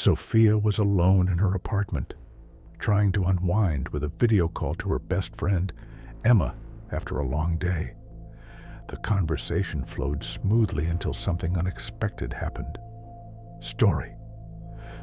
Sophia was alone in her apartment, trying to unwind with a video call to her best friend, Emma, after a long day. The conversation flowed smoothly until something unexpected happened. Story.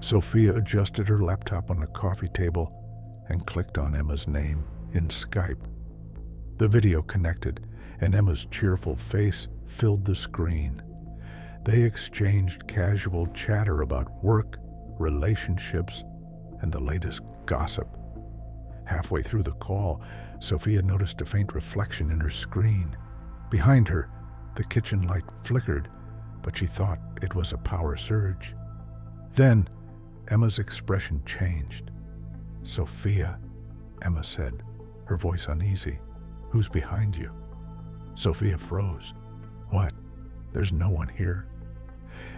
Sophia adjusted her laptop on the coffee table and clicked on Emma's name in Skype. The video connected, and Emma's cheerful face filled the screen. They exchanged casual chatter about work, relationships, and the latest gossip. Halfway through the call, Sophia noticed a faint reflection in her screen. Behind her, the kitchen light flickered, but she thought it was a power surge. Then, Emma's expression changed. "Sophia," Emma said, her voice uneasy. "Who's behind you?" Sophia froze. "What? There's no one here."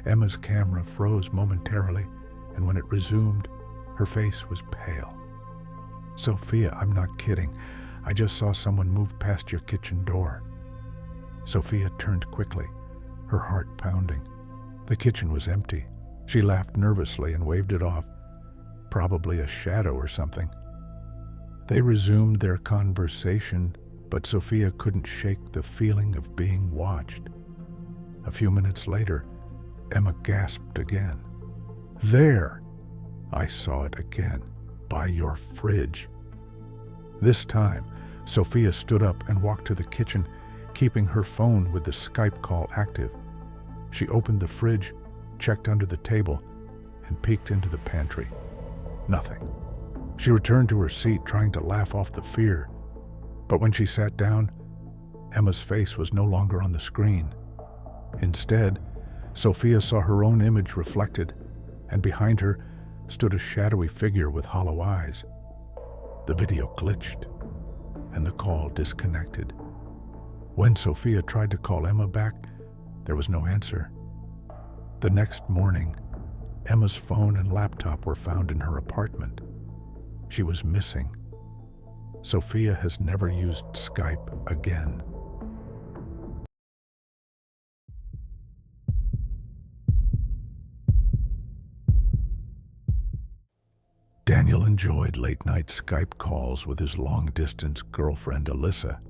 Emma's camera froze momentarily, and when it resumed, her face was pale. "Sophia, I'm not kidding. I just saw someone move past your kitchen door." Sophia turned quickly, her heart pounding. The kitchen was empty. She laughed nervously and waved it off. Probably a shadow or something. They resumed their conversation, but Sophia couldn't shake the feeling of being watched. A few minutes later, Emma gasped again. "There! I saw it again, by your fridge." This time, Sophia stood up and walked to the kitchen, keeping her phone with the Skype call active. She opened the fridge, checked under the table, and peeked into the pantry. Nothing. She returned to her seat, trying to laugh off the fear. But when she sat down, Emma's face was no longer on the screen. Instead, Sophia saw her own image reflected, and behind her stood a shadowy figure with hollow eyes. The video glitched, and the call disconnected. When Sophia tried to call Emma back, there was no answer. The next morning, Emma's phone and laptop were found in her apartment. She was missing. Sophia has never used Skype again. Daniel enjoyed late-night Skype calls with his long-distance girlfriend, Alyssa.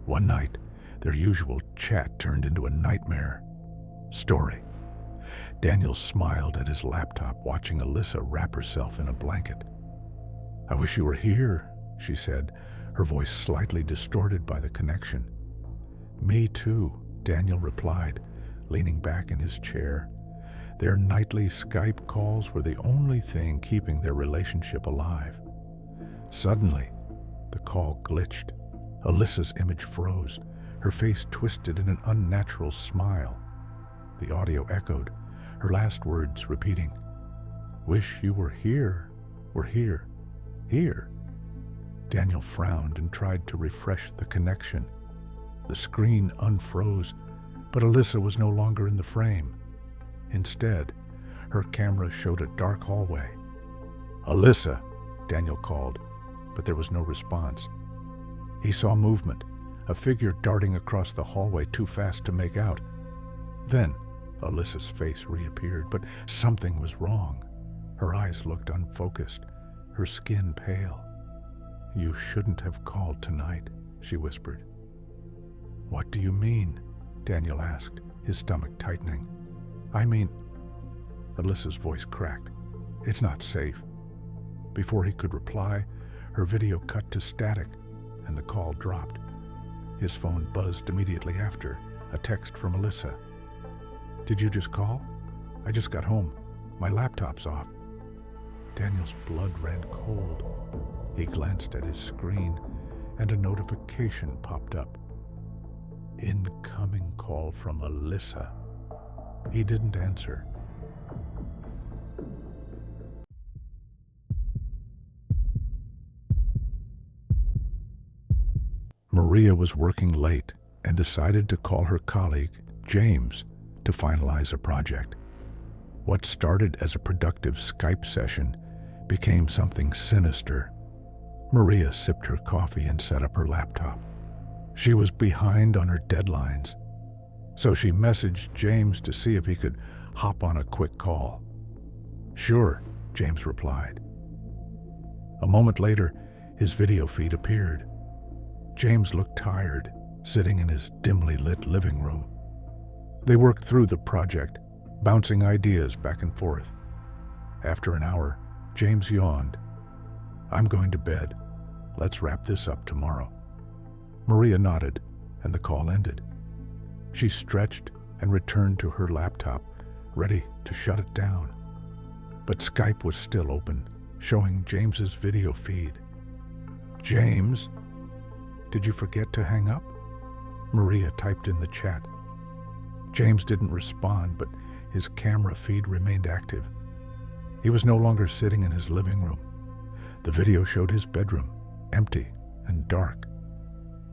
One night, their usual chat turned into a nightmare. Story. Daniel smiled at his laptop, watching Alyssa wrap herself in a blanket. "I wish you were here," she said, her voice slightly distorted by the connection. "Me too," Daniel replied, leaning back in his chair. Their nightly Skype calls were the only thing keeping their relationship alive. Suddenly, the call glitched. Alyssa's image froze, her face twisted in an unnatural smile. The audio echoed, her last words repeating, "Wish you were here, were here, here." Daniel frowned and tried to refresh the connection. The screen unfroze, but Alyssa was no longer in the frame. Instead, her camera showed a dark hallway. "Alyssa," Daniel called, but there was no response. He saw movement, a figure darting across the hallway too fast to make out. Then, Alyssa's face reappeared, but something was wrong. Her eyes looked unfocused, her skin pale. "You shouldn't have called tonight," she whispered. "What do you mean?" Daniel asked, his stomach tightening. "I mean," Alyssa's voice cracked, "it's not safe." Before he could reply, her video cut to static, and the call dropped. His phone buzzed immediately after, a text from Alyssa. "Did you just call? I just got home. My laptop's off." Daniel's blood ran cold. He glanced at his screen, and a notification popped up. Incoming call from Alyssa. He didn't answer. Maria was working late and decided to call her colleague, James, to finalize a project. What started as a productive Skype session became something sinister. Maria sipped her coffee and set up her laptop. She was behind on her deadlines, so she messaged James to see if he could hop on a quick call. "Sure," James replied. A moment later, his video feed appeared. James looked tired, sitting in his dimly lit living room. They worked through the project, bouncing ideas back and forth. After an hour, James yawned. "I'm going to bed. Let's wrap this up tomorrow." Maria nodded, and the call ended. She stretched and returned to her laptop, ready to shut it down. But Skype was still open, showing James's video feed. "James, did you forget to hang up?" Maria typed in the chat. James didn't respond, but his camera feed remained active. He was no longer sitting in his living room. The video showed his bedroom, empty and dark.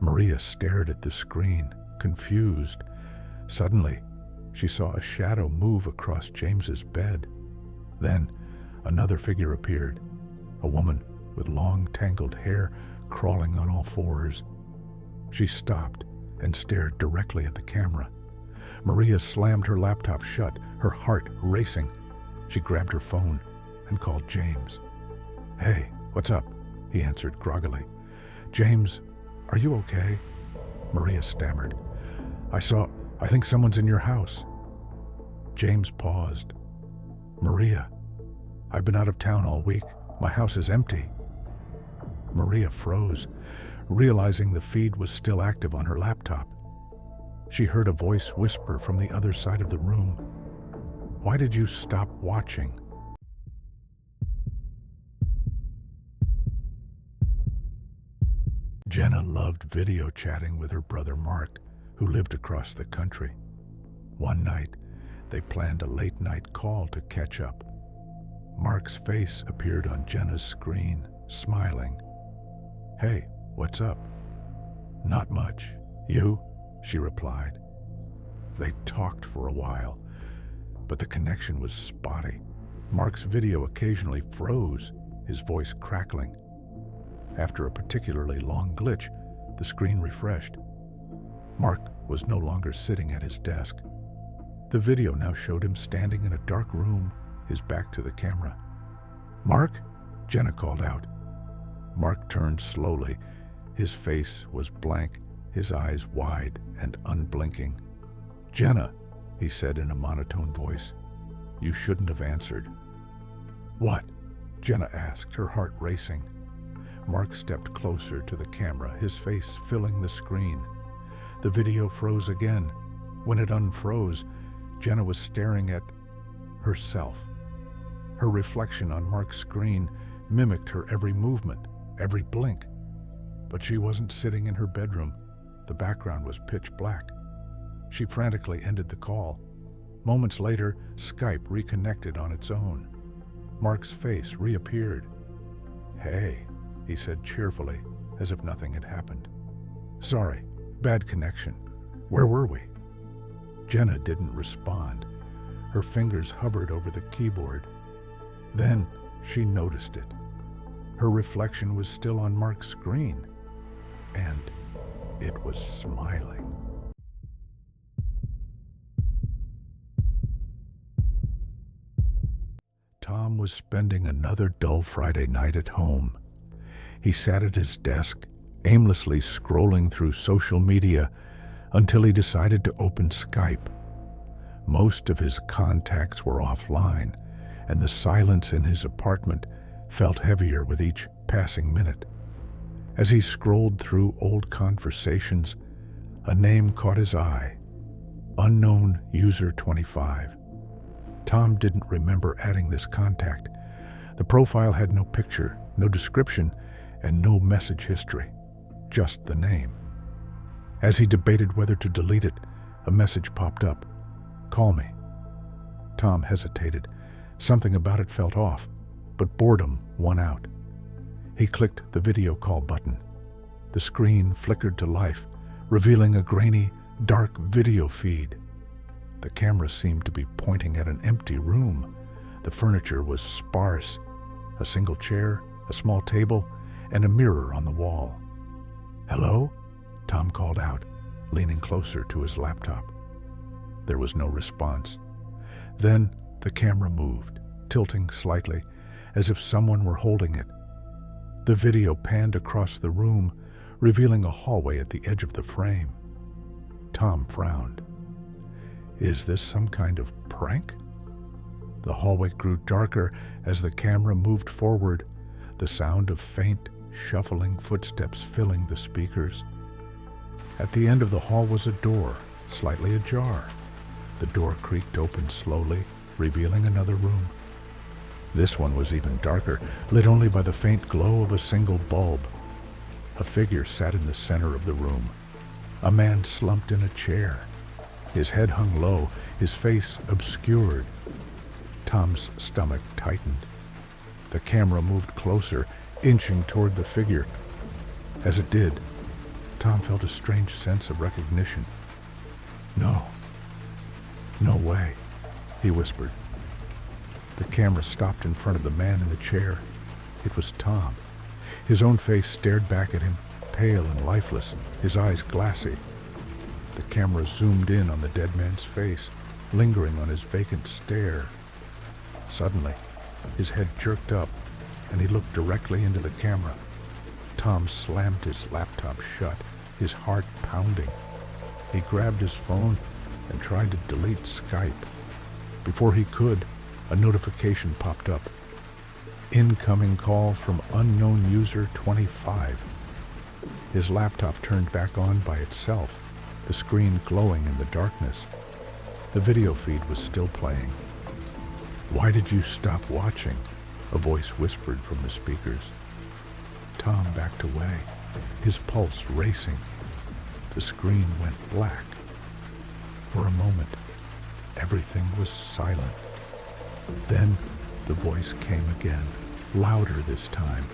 Maria stared at the screen, confused. Suddenly, she saw a shadow move across James's bed. Then, another figure appeared, a woman with long, tangled hair crawling on all fours. She stopped and stared directly at the camera. Maria slammed her laptop shut, her heart racing. She grabbed her phone and called James. "Hey, what's up?" he answered groggily. "James, are you okay?" Maria stammered. I think someone's in your house." James paused. "Maria, I've been out of town all week. My house is empty." Maria froze, realizing the feed was still active on her laptop. She heard a voice whisper from the other side of the room. "Why did you stop watching?" Jenna loved video chatting with her brother Mark, who lived across the country. One night, they planned a late-night call to catch up. Mark's face appeared on Jenna's screen, smiling. "Hey, what's up?" "Not much. You?" she replied. They talked for a while, but the connection was spotty. Mark's video occasionally froze, his voice crackling. After a particularly long glitch, the screen refreshed. Mark was no longer sitting at his desk. The video now showed him standing in a dark room, his back to the camera. "Mark?" Jenna called out. Mark turned slowly. His face was blank, his eyes wide and unblinking. "Jenna," he said in a monotone voice, "you shouldn't have answered." "What?" Jenna asked, her heart racing. Mark stepped closer to the camera, his face filling the screen. The video froze again. When it unfroze, Jenna was staring at herself. Her reflection on Mark's screen mimicked her every movement, every blink. But she wasn't sitting in her bedroom. The background was pitch black. She frantically ended the call. Moments later, Skype reconnected on its own. Mark's face reappeared. "Hey," he said cheerfully, as if nothing had happened. "Sorry, bad connection. Where were we?" Jenna didn't respond. Her fingers hovered over the keyboard. Then she noticed it. Her reflection was still on Mark's screen, and it was smiling. Tom was spending another dull Friday night at home. He sat at his desk, aimlessly scrolling through social media until he decided to open Skype. Most of his contacts were offline, and the silence in his apartment felt heavier with each passing minute. As he scrolled through old conversations, a name caught his eye: Unknown User 25. Tom didn't remember adding this contact. The profile had no picture, no description, and no message history, just the name. As he debated whether to delete it, a message popped up. "Call me." Tom hesitated. Something about it felt off, but boredom won out. He clicked the video call button. The screen flickered to life, revealing a grainy, dark video feed. The camera seemed to be pointing at an empty room. The furniture was sparse: a single chair, a small table, and a mirror on the wall. "Hello?" Tom called out, leaning closer to his laptop. There was no response. Then the camera moved. tilting slightly, as if someone were holding it. The video panned across the room, revealing a hallway at the edge of the frame. Tom frowned. Is this some kind of prank? The hallway grew darker as the camera moved forward, the sound of faint, shuffling footsteps filling the speakers. At the end of the hall was a door, slightly ajar. The door creaked open slowly, revealing another room. This one was even darker, lit only by the faint glow of a single bulb. A figure sat in the center of the room. A man slumped in a chair. His head hung low, his face obscured. Tom's stomach tightened. The camera moved closer, inching toward the figure. As it did, Tom felt a strange sense of recognition. No way, he whispered. The camera stopped in front of the man in the chair. It was Tom. His own face stared back at him, pale and lifeless, his eyes glassy. The camera zoomed in on the dead man's face, lingering on his vacant stare. Suddenly, his head jerked up, and he looked directly into the camera. Tom slammed his laptop shut, his heart pounding. He grabbed his phone and tried to delete Skype. Before he could, a notification popped up. Incoming call from unknown user 25. His laptop turned back on by itself, the screen glowing in the darkness. The video feed was still playing. "Why did you stop watching?" a voice whispered from the speakers. Tom backed away, his pulse racing. The screen went black. For a moment, everything was silent. Then the voice came again, louder this time.